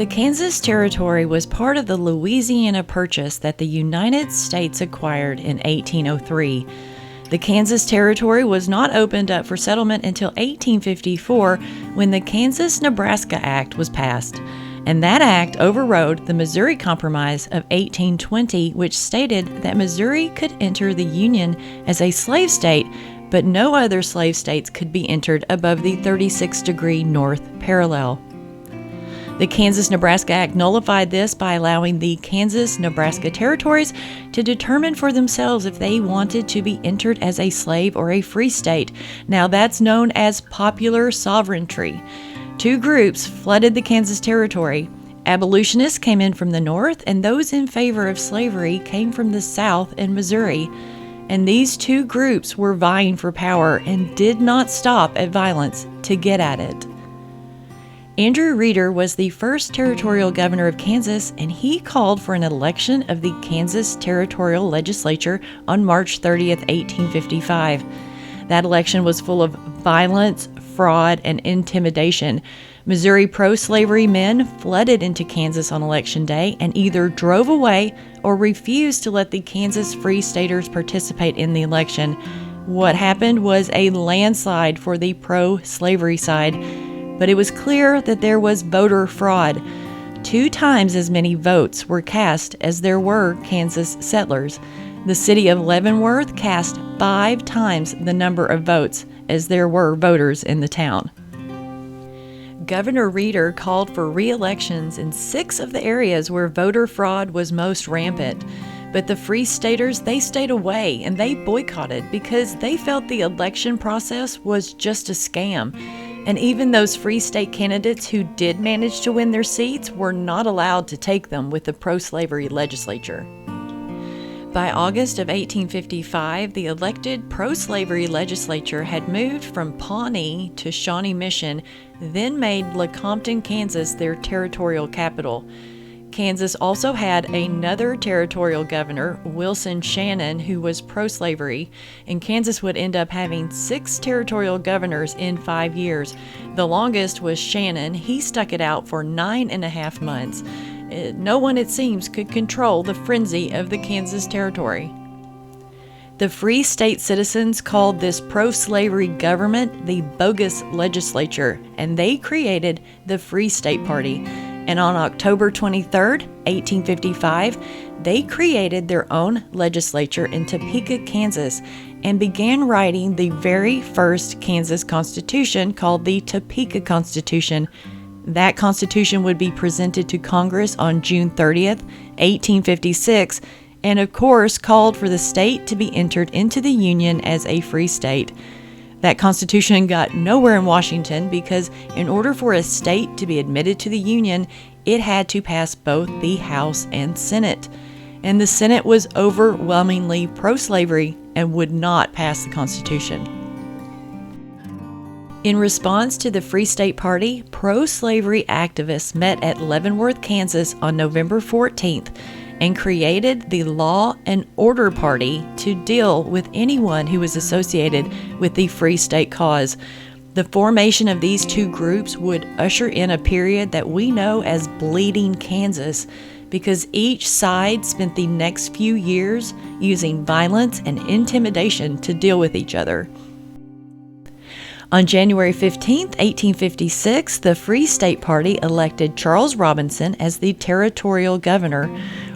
The Kansas Territory was part of the Louisiana Purchase that the United States acquired in 1803. The Kansas Territory was not opened up for settlement until 1854 when the Kansas-Nebraska Act was passed. And that act overrode the Missouri Compromise of 1820, which stated that Missouri could enter the Union as a slave state, but no other slave states could be entered above the 36° north parallel. The Kansas-Nebraska Act nullified this by allowing the Kansas-Nebraska territories to determine for themselves if they wanted to be entered as a slave or a free state. Now that's known as popular sovereignty. Two groups flooded the Kansas Territory. Abolitionists came in from the north, and those in favor of slavery came from the south and Missouri. And these two groups were vying for power and did not stop at violence to get at it. Andrew Reeder was the first territorial governor of Kansas, and he called for an election of the Kansas Territorial Legislature on March 30th, 1855. That election was full of violence, fraud, and intimidation. Missouri pro-slavery men flooded into Kansas on Election Day and either drove away or refused to let the Kansas Free Staters participate in the election. What happened was a landslide for the pro-slavery side, but it was clear that there was voter fraud. 2 times as many votes were cast as there were Kansas settlers. The city of Leavenworth cast 5 times the number of votes as there were voters in the town. Governor Reeder called for re-elections in 6 of the areas where voter fraud was most rampant. But the Free Staters, they stayed away and they boycotted because they felt the election process was just a scam. And even those Free State candidates who did manage to win their seats were not allowed to take them with the pro-slavery legislature. By August of 1855, the elected pro-slavery legislature had moved from Pawnee to Shawnee Mission, then made Lecompton, Kansas, their territorial capital. Kansas also had another territorial governor, Wilson Shannon, who was pro-slavery, and Kansas would end up having 6 territorial governors in 5 years. The longest was Shannon. He stuck it out for 9.5 months. No one, it seems, could control the frenzy of the Kansas Territory. The Free State citizens called this pro-slavery government the bogus legislature, and they created the Free State Party. And on October 23, 1855, they created their own legislature in Topeka, Kansas, and began writing the very first Kansas Constitution called the Topeka Constitution. That Constitution would be presented to Congress on June 30th, 1856, and of course called for the state to be entered into the Union as a free state. That Constitution got nowhere in Washington because in order for a state to be admitted to the Union, it had to pass both the House and Senate. And the Senate was overwhelmingly pro-slavery and would not pass the Constitution. In response to the Free State Party, pro-slavery activists met at Leavenworth, Kansas on November 14th and created the Law and Order Party to deal with anyone who was associated with the Free State cause. The formation of these two groups would usher in a period that we know as Bleeding Kansas, because each side spent the next few years using violence and intimidation to deal with each other. On January 15, 1856, the Free State Party elected Charles Robinson as the territorial governor.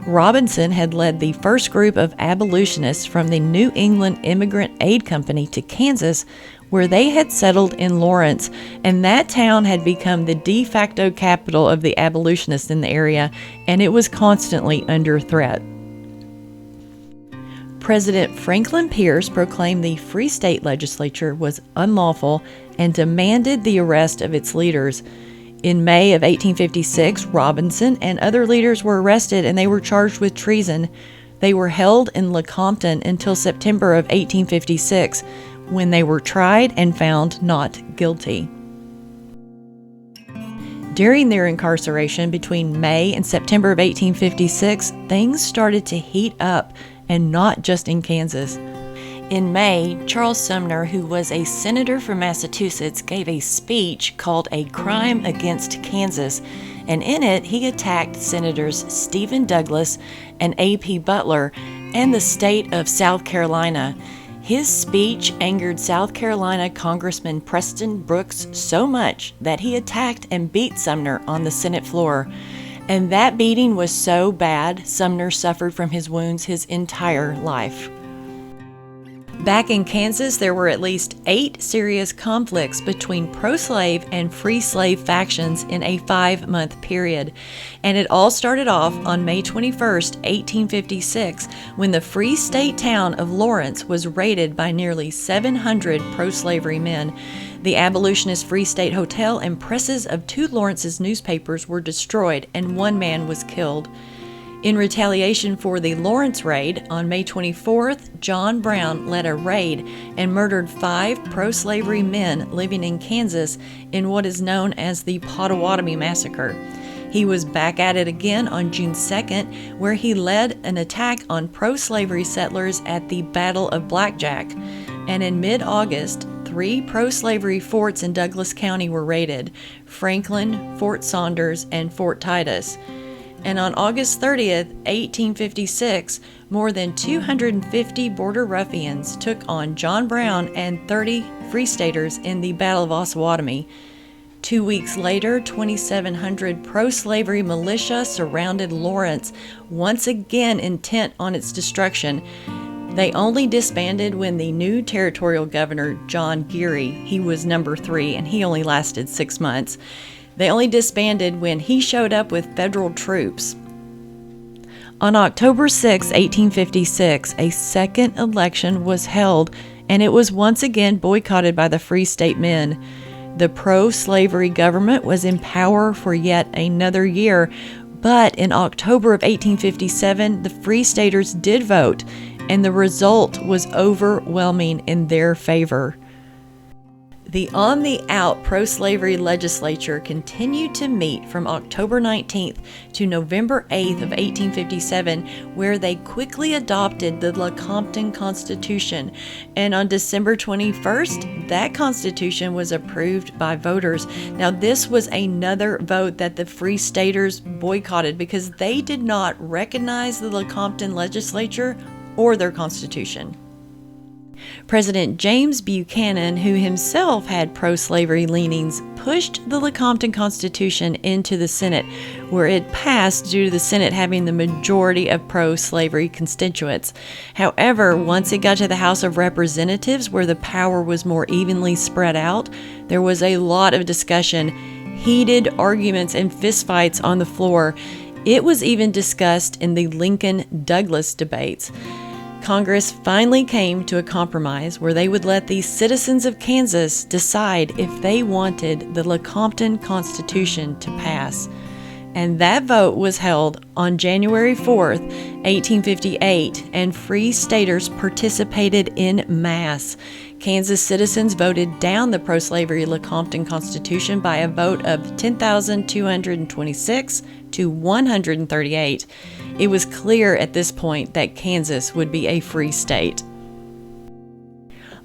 Robinson had led the first group of abolitionists from the New England Immigrant Aid Company to Kansas, where they had settled in Lawrence, and that town had become the de facto capital of the abolitionists in the area, and it was constantly under threat. President Franklin Pierce proclaimed the Free State Legislature was unlawful and demanded the arrest of its leaders. In May of 1856, Robinson and other leaders were arrested and they were charged with treason. They were held in Lecompton until September of 1856, when they were tried and found not guilty. During their incarceration between May and September of 1856, things started to heat up, and not just in Kansas. In May, Charles Sumner, who was a senator from Massachusetts, gave a speech called A Crime Against Kansas, and in it he attacked Senators Stephen Douglas and A.P. Butler and the state of South Carolina. His speech angered South Carolina Congressman Preston Brooks so much that he attacked and beat Sumner on the Senate floor. And that beating was so bad, Sumner suffered from his wounds his entire life. Back in Kansas, there were at least 8 serious conflicts between pro-slave and free-slave factions in a 5-month period. And it all started off on May 21, 1856, when the free state town of Lawrence was raided by nearly 700 pro-slavery men. The Abolitionist Free State Hotel and presses of 2 Lawrence's newspapers were destroyed, and 1 man was killed. In retaliation for the Lawrence raid, on May 24th, John Brown led a raid and murdered 5 pro-slavery men living in Kansas in what is known as the Potawatomi Massacre. He was back at it again on June 2nd, where he led an attack on pro-slavery settlers at the Battle of Blackjack. And in mid-August, 3 pro-slavery forts in Douglas County were raided: Franklin, Fort Saunders, and Fort Titus. And on August 30th, 1856, more than 250 border ruffians took on John Brown and 30 Free Staters in the Battle of Osawatomie. 2 weeks later, 2,700 pro-slavery militia surrounded Lawrence, once again intent on its destruction. They only disbanded when the new territorial governor, John Geary, he was number 3, and he only lasted 6 months. They only disbanded when he showed up with federal troops. On October 6, 1856, a second election was held, and it was once again boycotted by the Free State men. The pro-slavery government was in power for yet another year, but in October of 1857, the Free Staters did vote, and the result was overwhelming in their favor. The on-the-out pro-slavery legislature continued to meet from October 19th to November 8th of 1857, where they quickly adopted the Lecompton Constitution. And on December 21st, that constitution was approved by voters. Now, this was another vote that the Free Staters boycotted because they did not recognize the Lecompton legislature or their constitution. President James Buchanan, who himself had pro-slavery leanings, pushed the Lecompton Constitution into the Senate, where it passed due to the Senate having the majority of pro-slavery constituents. However, once it got to the House of Representatives, where the power was more evenly spread out, there was a lot of discussion, heated arguments, and fistfights on the floor. It was even discussed in the Lincoln-Douglas debates. Congress finally came to a compromise where they would let the citizens of Kansas decide if they wanted the Lecompton Constitution to pass. And that vote was held on January 4th, 1858, and Free Staters participated in mass. Kansas citizens voted down the pro-slavery Lecompton Constitution by a vote of 10,226 to 138. It was clear at this point that Kansas would be a free state.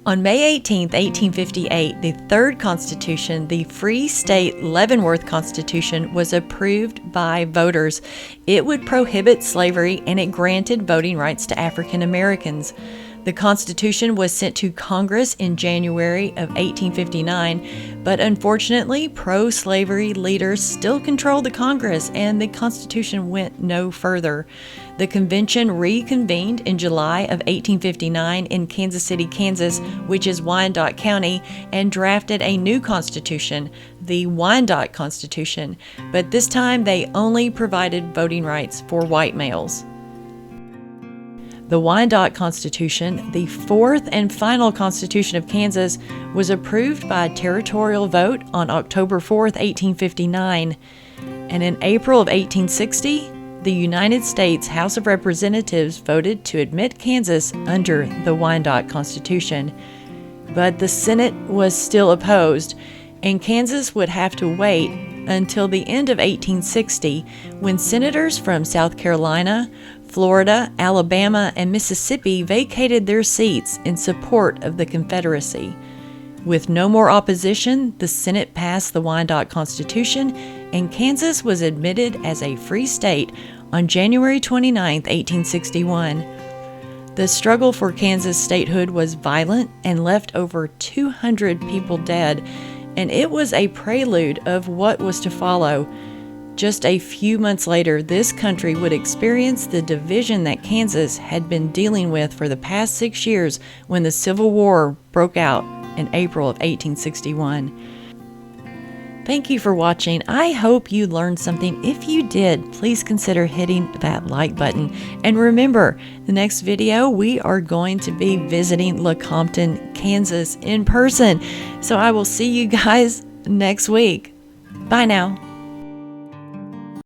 On May 18, 1858, the third Constitution, the Free State Leavenworth Constitution, was approved by voters. It would prohibit slavery and it granted voting rights to African Americans. The Constitution was sent to Congress in January of 1859, but unfortunately, pro-slavery leaders still controlled the Congress and the Constitution went no further. The convention reconvened in July of 1859 in Kansas City, Kansas, which is Wyandotte County, and drafted a new constitution, the Wyandotte Constitution, but this time they only provided voting rights for white males. The Wyandotte Constitution, the fourth and final Constitution of Kansas, was approved by a territorial vote on October 4, 1859. And in April of 1860, the United States House of Representatives voted to admit Kansas under the Wyandotte Constitution. But the Senate was still opposed, and Kansas would have to wait until the end of 1860, when senators from South Carolina, Florida, Alabama, and Mississippi vacated their seats in support of the Confederacy. With no more opposition, the Senate passed the Wyandotte Constitution, and Kansas was admitted as a free state on January 29, 1861. The struggle for Kansas statehood was violent and left over 200 people dead, and it was a prelude of what was to follow. Just a few months later, this country would experience the division that Kansas had been dealing with for the past 6 years when the Civil War broke out in April of 1861. Thank you for watching. I hope you learned something. If you did, please consider hitting that like button. And remember, the next video, we are going to be visiting Lecompton, Kansas in person. So I will see you guys next week. Bye now.